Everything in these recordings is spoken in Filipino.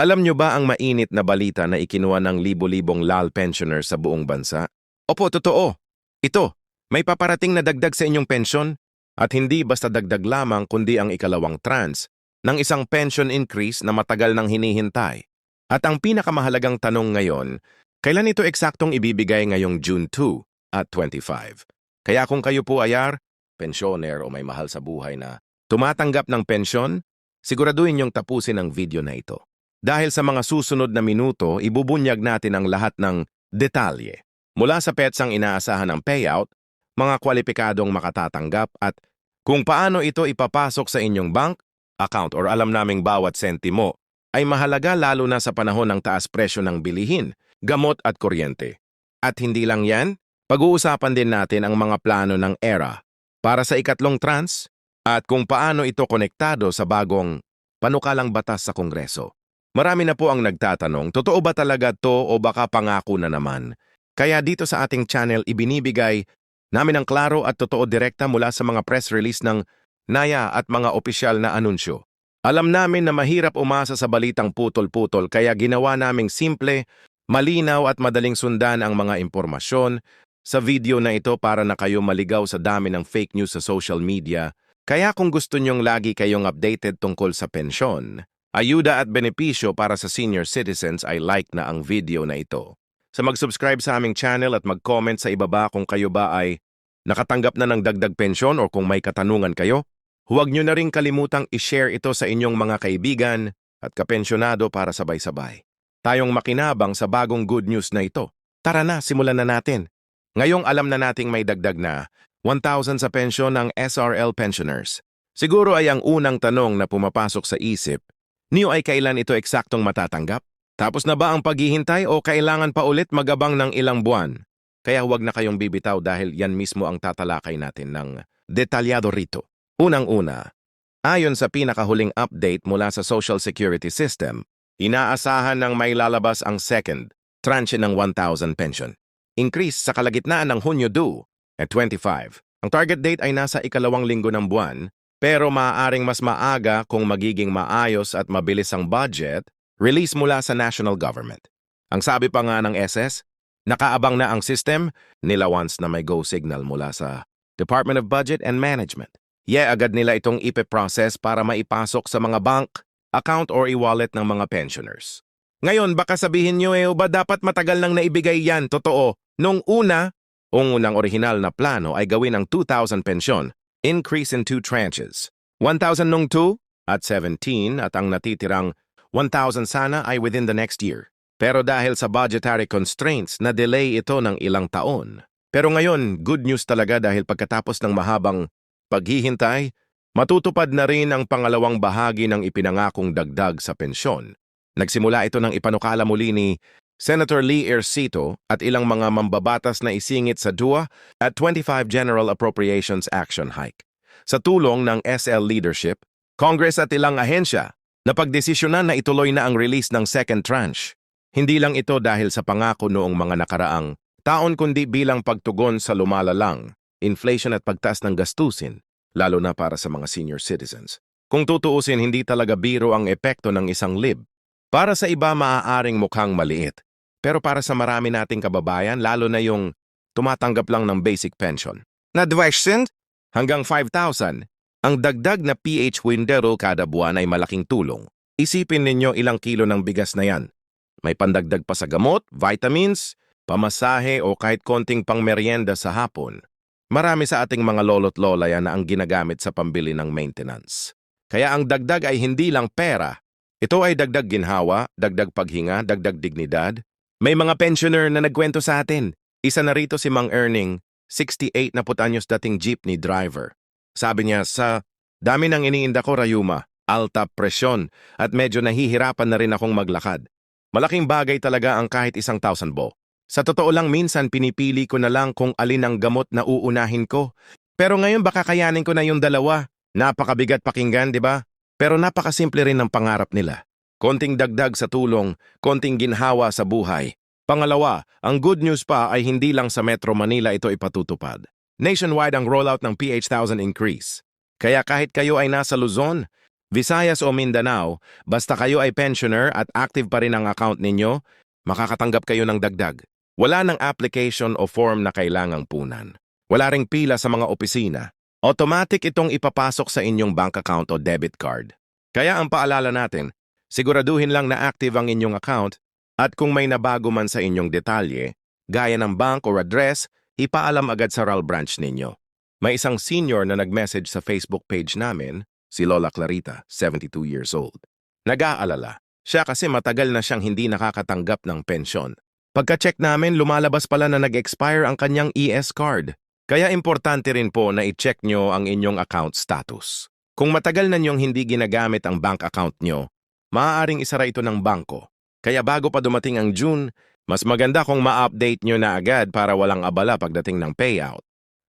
Alam nyo ba ang mainit na balita na ikinuha ng libo-libong LAL pensioners sa buong bansa? Opo, totoo. Ito, may paparating na dagdag sa inyong pensyon at hindi basta dagdag lamang kundi ang ikalawang tranche ng isang pension increase na matagal nang hinihintay. At ang pinakamahalagang tanong ngayon, kailan ito eksaktong ibibigay ngayong June 2 at 25? Kaya kung kayo po ayar, pensioner o may mahal sa buhay na tumatanggap ng pensyon, siguraduhin niyong tapusin ang video na ito. Dahil sa mga susunod na minuto, ibubunyag natin ang lahat ng detalye. Mula sa petsang inaasahan ng payout, mga kwalipikadong makatatanggap at kung paano ito ipapasok sa inyong bank, account or alam naming bawat sentimo ay mahalaga lalo na sa panahon ng taas presyo ng bilihin, gamot at kuryente. At hindi lang yan, pag-uusapan din natin ang mga plano ng ERA para sa ikatlong tranche at kung paano ito konektado sa bagong panukalang batas sa Kongreso. Marami na po ang nagtatanong, totoo ba talaga to o baka pangako na naman? Kaya dito sa ating channel ibinibigay namin ang klaro at totoo direkta mula sa mga press release ng NAYA at mga opisyal na anunsyo. Alam namin na mahirap umasa sa balitang putol-putol kaya ginawa naming simple, malinaw at madaling sundan ang mga impormasyon sa video na ito para na kayo maligaw sa dami ng fake news sa social media. Kaya kung gusto nyong lagi kayong updated tungkol sa pensyon, ayuda at benepisyo para sa senior citizens ay like na ang video na ito. Sa mag-subscribe sa aming channel at mag-comment sa ibaba kung kayo ba ay nakatanggap na ng dagdag pensyon o kung may katanungan kayo, huwag nyo na rin kalimutang i-share ito sa inyong mga kaibigan at kapensyonado para sabay-sabay tayong makinabang sa bagong good news na ito. Tara na, simulan na natin. Ngayong alam na nating may dagdag na 1,000 sa pensyon ng SRL pensioners. Siguro ay ang unang tanong na pumapasok sa isip, niyo ay kailan ito eksaktong matatanggap? Tapos na ba ang paghihintay o kailangan pa ulit magabang ng ilang buwan? Kaya huwag na kayong bibitaw dahil yan mismo ang tatalakay natin ng detalyado rito. Unang-una, ayon sa pinakahuling update mula sa Social Security System, inaasahan ng may lalabas ang second tranche ng 1,000 pension. Increase sa kalagitnaan ng Hunyo 2 at 25. Ang target date ay nasa ikalawang linggo ng buwan, pero maaaring mas maaga kung magiging maayos at mabilis ang budget, release mula sa national government. Ang sabi pa nga ng SS, nakaabang na ang system nila once na may go signal mula sa Department of Budget and Management. Agad nila itong ipe-process para maipasok sa mga bank, account or e-wallet ng mga pensioners. Ngayon, baka sabihin nyo ba dapat matagal nang naibigay yan? Totoo, nung unang orihinal na plano ay gawin ang 2,000 pensyon, increase in 2 tranches. 1,000 nung 2 at 17 at ang natitirang 1,000 sana ay within the next year. Pero dahil sa budgetary constraints, na-delay ito ng ilang taon. Pero ngayon, good news talaga dahil pagkatapos ng mahabang paghihintay, matutupad na rin ang pangalawang bahagi ng ipinangakong dagdag sa pensyon. Nagsimula ito ng ipanukala muli ni Senator Lee Ejercito at ilang mga mambabatas na isingit sa DUA at 25 General Appropriations Action Hike. Sa tulong ng SL leadership, Congress at ilang ahensya, napagdesisyonan na ituloy na ang release ng second tranche. Hindi lang ito dahil sa pangako noong mga nakaraang taon kundi bilang pagtugon sa lumalalang inflation at pagtaas ng gastusin, lalo na para sa mga senior citizens. Kung tutuusin, hindi talaga biro ang epekto ng isang lib. Para sa iba maaaring mukhang maliit. Pero para sa marami nating kababayan, lalo na yung tumatanggap lang ng basic pension, na $2,000 hanggang 5,000, ang dagdag na PH Windero kada buwan ay malaking tulong. Isipin ninyo ilang kilo ng bigas na yan. May pandagdag pa sa gamot, vitamins, pamasahe o kahit konting pangmeryenda sa hapon. Marami sa ating mga lolo't lola yan na ang ginagamit sa pambili ng maintenance. Kaya ang dagdag ay hindi lang pera. Ito ay dagdag ginhawa, dagdag paghinga, dagdag dignidad. May mga pensioner na nagkwento sa atin. Isa na rito si Mang Erning, 68 na anyos dating jeepney driver. Sabi niya, sa dami ng iniinda ko Rayuma, alta presyon at medyo nahihirapan na rin akong maglakad. Malaking bagay talaga ang kahit 1,000 bo. Sa totoo lang minsan pinipili ko na lang kung alin ang gamot na uunahin ko. Pero ngayon baka kayanin ko na yung dalawa. Napakabigat pakinggan, di ba? Pero napakasimple rin ng pangarap nila. Konting dagdag sa tulong, konting ginhawa sa buhay. Pangalawa, ang good news pa ay hindi lang sa Metro Manila ito ipatutupad. Nationwide ang rollout ng PH1000 increase. Kaya kahit kayo ay nasa Luzon, Visayas o Mindanao, basta kayo ay pensioner at active pa rin ang account ninyo, makakatanggap kayo ng dagdag. Wala ng application o form na kailangang punan. Wala ring pila sa mga opisina. Automatic itong ipapasok sa inyong bank account o debit card. Kaya ang paalala natin, siguraduhin lang na active ang inyong account at kung may nabago man sa inyong detalye, gaya ng bank or address, ipaalam agad sa RAL branch ninyo. May isang senior na nag-message sa Facebook page namin, si Lola Clarita, 72 years old. Nag-aalala. Siya kasi matagal na siyang hindi nakakatanggap ng pensyon. Pagka-check namin, lumalabas pala na nag-expire ang kanyang ES card. Kaya importante rin po na i-check nyo ang inyong account status. Kung matagal na nyong hindi ginagamit ang bank account nyo, maaaring isara ito ng bangko. Kaya bago pa dumating ang June, mas maganda kung ma-update nyo na agad para walang abala pagdating ng payout.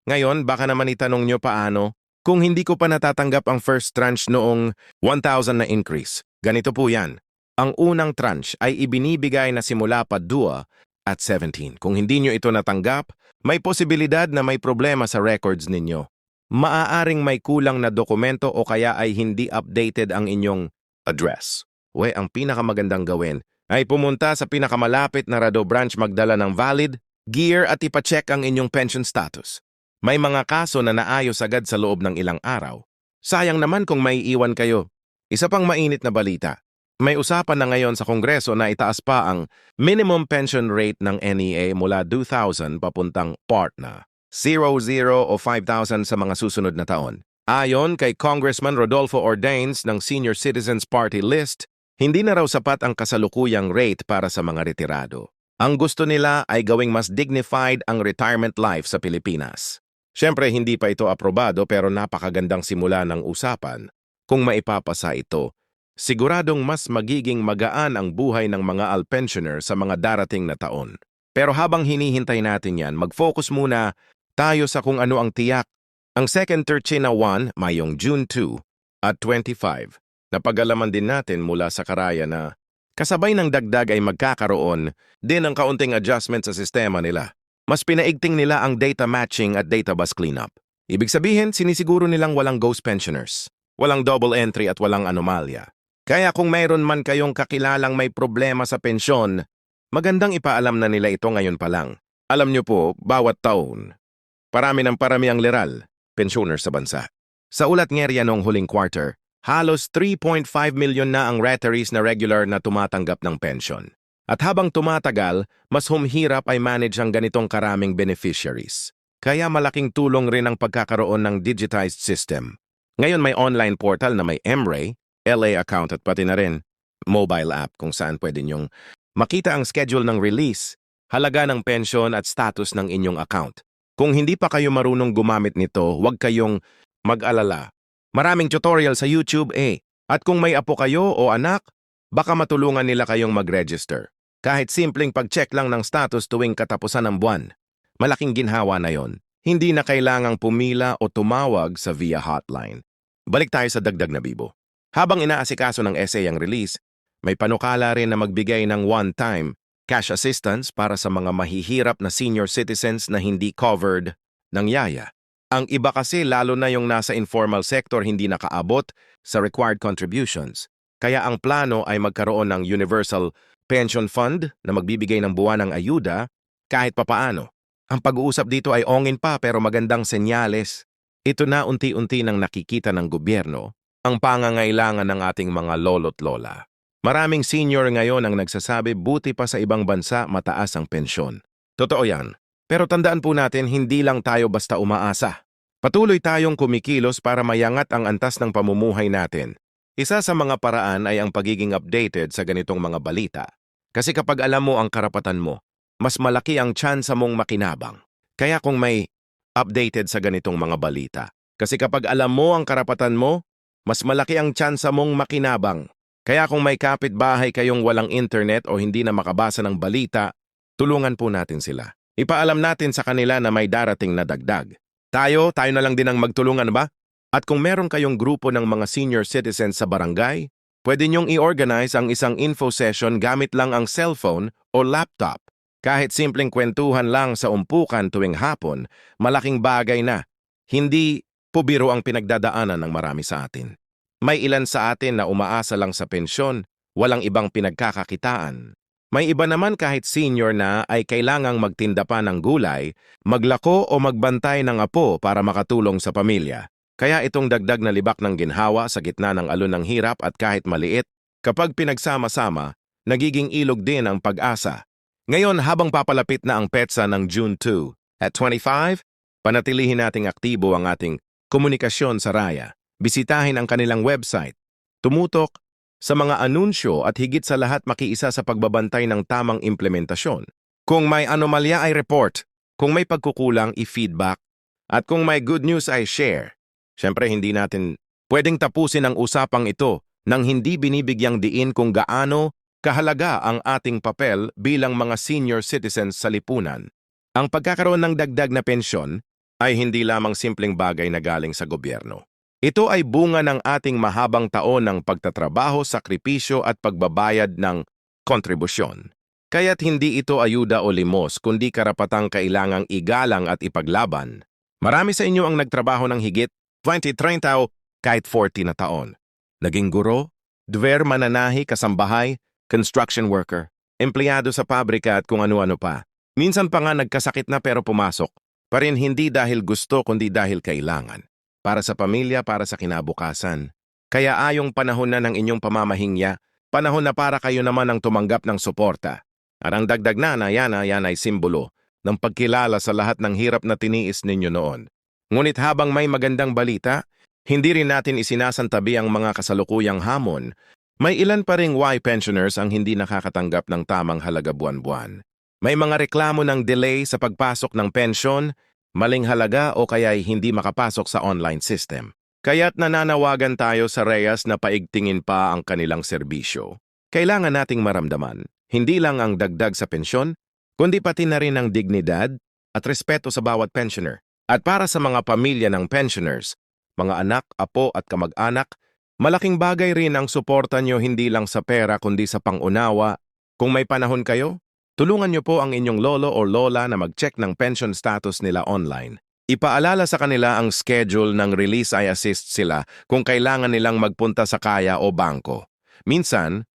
Ngayon, baka naman itanong nyo paano, kung hindi ko pa natatanggap ang first tranche noong 1,000 na increase. Ganito po yan. Ang unang tranche ay ibinibigay na simula pa 2 at 17. Kung hindi nyo ito natanggap, may posibilidad na may problema sa records ninyo. Maaaring may kulang na dokumento o kaya ay hindi updated ang inyong address. Ang pinakamagandang gawin ay pumunta sa pinakamalapit na Rado branch, magdala ng valid, gear at ipacheck ang inyong pension status. May mga kaso na naayos agad sa loob ng ilang araw. Sayang naman kung may iwan kayo. Isa pang mainit na balita. May usapan na ngayon sa Kongreso na itaas pa ang minimum pension rate ng NEA mula 2,000 papuntang part na 0,000 o 5,000 sa mga susunod na taon. Ayon kay Congressman Rodolfo Ordains ng Senior Citizens Party List, hindi na raw sapat ang kasalukuyang rate para sa mga retirado. Ang gusto nila ay gawing mas dignified ang retirement life sa Pilipinas. Siyempre, hindi pa ito aprobado pero napakagandang simula ng usapan. Kung maipapasa ito, siguradong mas magiging magaan ang buhay ng mga pensioner sa mga darating na taon. Pero habang hinihintay natin yan, mag-focus muna tayo sa kung ano ang tiyak. Ang second tertina 1, mayong June 2 at 25. Napag-alaman din natin mula sa karaya na kasabay ng dagdag ay magkakaroon din ng kaunting adjustment sa sistema nila. Mas pinaigting nila ang data matching at data bus cleanup. Ibig sabihin, sinisiguro nilang walang ghost pensioners, walang double entry at walang anomalya. Kaya kung mayroon man kayong kakilalang may problema sa pensyon, magandang ipaalam na nila ito ngayon pa lang. Alam nyo po, bawat taon, parami ang leral, pensioner sa bansa. Sa ulat ngerya noong huling quarter, halos 3.5 million na ang retirees na regular na tumatanggap ng pension. At habang tumatagal, mas humhirap ay manage ang ganitong karaming beneficiaries. Kaya malaking tulong rin ang pagkakaroon ng digitized system. Ngayon may online portal na may MRA, LA account at pati na rin mobile app kung saan pwede nyong makita ang schedule ng release, halaga ng pension at status ng inyong account. Kung hindi pa kayo marunong gumamit nito, huwag kayong mag-alala. Maraming tutorial sa YouTube At kung may apo kayo o anak, baka matulungan nila kayong mag-register. Kahit simpleng pag-check lang ng status tuwing katapusan ng buwan. Malaking ginhawa na yon. Hindi na kailangang pumila o tumawag sa via hotline. Balik tayo sa dagdag na bibo. Habang inaasikaso ng SA ang release, may panukala rin na magbigay ng one-time cash assistance para sa mga mahihirap na senior citizens na hindi covered ng yaya. Ang iba kasi lalo na yung nasa informal sector hindi nakaabot sa required contributions. Kaya ang plano ay magkaroon ng Universal Pension Fund na magbibigay ng buwanang ayuda kahit papaano. Ang pag-uusap dito ay ongin pa pero magandang senyales. Ito na unti-unti nang nakikita ng gobyerno ang pangangailangan ng ating mga lolo't lola. Maraming senior ngayon ang nagsasabi buti pa sa ibang bansa mataas ang pensyon. Totoo yan. Pero tandaan po natin hindi lang tayo basta umaasa. Patuloy tayong kumikilos para mayangat ang antas ng pamumuhay natin. Isa sa mga paraan ay ang pagiging updated sa ganitong mga balita. Kasi kapag alam mo ang karapatan mo, mas malaki ang tsansa mong makinabang. Kaya kung may updated sa ganitong mga balita. Kasi kapag alam mo ang karapatan mo, mas malaki ang tsansa mong makinabang. Kaya kung may kapitbahay kayong walang internet o hindi na makabasa ng balita, tulungan po natin sila. Ipaalam natin sa kanila na may darating na dagdag. Tayo na lang din ang magtulungan ba? At kung meron kayong grupo ng mga senior citizens sa barangay, pwede niyong i-organize ang isang info session gamit lang ang cellphone o laptop. Kahit simpleng kwentuhan lang sa umpukan tuwing hapon, malaking bagay na. Hindi po biro ang pinagdadaanan ng marami sa atin. May ilan sa atin na umaasa lang sa pensyon, walang ibang pinagkakakitaan. May iba naman kahit senior na ay kailangang magtinda pa ng gulay, maglako o magbantay ng apo para makatulong sa pamilya. Kaya itong dagdag na libak ng ginhawa sa gitna ng alon ng hirap at kahit maliit, kapag pinagsama-sama, nagiging ilog din ang pag-asa. Ngayon habang papalapit na ang petsa ng June 2 at 25, panatilihin nating aktibo ang ating komunikasyon sa Raya. Bisitahin ang kanilang website. Tumutok sa mga anunsyo at higit sa lahat makiisa sa pagbabantay ng tamang implementasyon. Kung may anomalya ay report, kung may pagkukulang i-feedback, at kung may good news ay share. Siyempre hindi natin pwedeng tapusin ang usapang ito nang hindi binibigyang diin kung gaano kahalaga ang ating papel bilang mga senior citizens sa lipunan. Ang pagkakaroon ng dagdag na pensyon ay hindi lamang simpleng bagay na galing sa gobyerno. Ito ay bunga ng ating mahabang taon ng pagtatrabaho, sakripisyo at pagbabayad ng kontribusyon. Kaya't hindi ito ayuda o limos kundi karapatang kailangang igalang at ipaglaban. Marami sa inyo ang nagtrabaho ng higit 20-30 o kahit 40 na taon. Naging guro, dwer mananahi, kasambahay, construction worker, empleyado sa pabrika at kung ano-ano pa. Minsan pa nga nagkasakit na pero pumasok. Pa rin hindi dahil gusto kundi dahil kailangan. Para sa pamilya, para sa kinabukasan. Kaya ayong panahon na ng inyong pamamahingya, panahon na para kayo naman ang tumanggap ng suporta. At ang dagdag na yan ay simbolo ng pagkilala sa lahat ng hirap na tiniis ninyo noon. Ngunit habang may magandang balita, hindi rin natin isinasantabi ang mga kasalukuyang hamon. May ilan pa ring Y pensioners ang hindi nakakatanggap ng tamang halaga buwan-buwan. May mga reklamo ng delay sa pagpasok ng pensyon, maling halaga o kaya'y hindi makapasok sa online system. Kaya't nananawagan tayo sa REAS na paigtingin pa ang kanilang serbisyo. Kailangan nating maramdaman, hindi lang ang dagdag sa pensyon, kundi pati na rin ang dignidad at respeto sa bawat pensioner. At para sa mga pamilya ng pensioners, mga anak, apo at kamag-anak, malaking bagay rin ang suporta nyo hindi lang sa pera kundi sa pangunawa. Kung may panahon kayo, tulungan niyo po ang inyong lolo o lola na mag-check ng pension status nila online. Ipaalala sa kanila ang schedule ng release ay assist sila kung kailangan nilang magpunta sa kaya o bangko. Minsan,